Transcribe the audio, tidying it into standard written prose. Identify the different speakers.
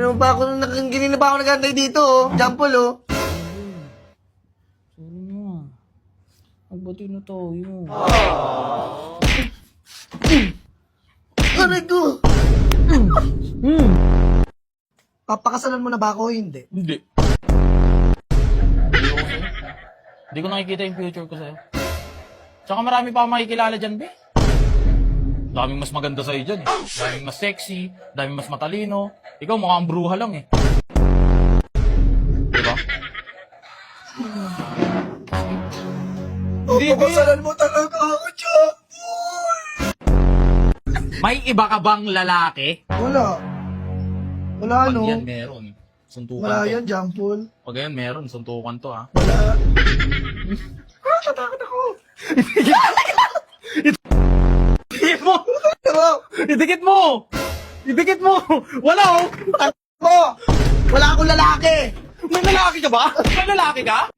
Speaker 1: Ganun pa ako, ganun pa ako nagantay dito, oh. Jampol, oh.
Speaker 2: Sorry na. Magbati na tayo.
Speaker 1: Aray ko! Papakasalan mo na ba ako? Hindi.
Speaker 2: Hindi. Hindi ko nakikita yung future ko sa'yo. Tsaka marami pa akong makikilala dyan, be. Daming mas maganda sa'yo dyan, eh. Daming mas sexy, daming mas matalino. Ikaw mukhang bruha lang, eh. Diba? Hindi, be.
Speaker 1: Papakasalan mo talaga ako, Jampol!
Speaker 2: May iba ka bang lalaki?
Speaker 1: Wala. Wala,
Speaker 2: Pag
Speaker 1: no?
Speaker 2: yan, meron. Suntukan
Speaker 1: Wala
Speaker 2: to.
Speaker 1: yan, Jampol.
Speaker 2: Pag yan, meron. Suntukan to, ha.
Speaker 1: Wala. Tatakot ako.
Speaker 2: Idikit mo!
Speaker 1: Ano?
Speaker 2: Idikit mo! Idikit mo! Wala, oh!
Speaker 1: Ako! Wala akong lalaki!
Speaker 2: May lalaki ka ba? May lalaki ka?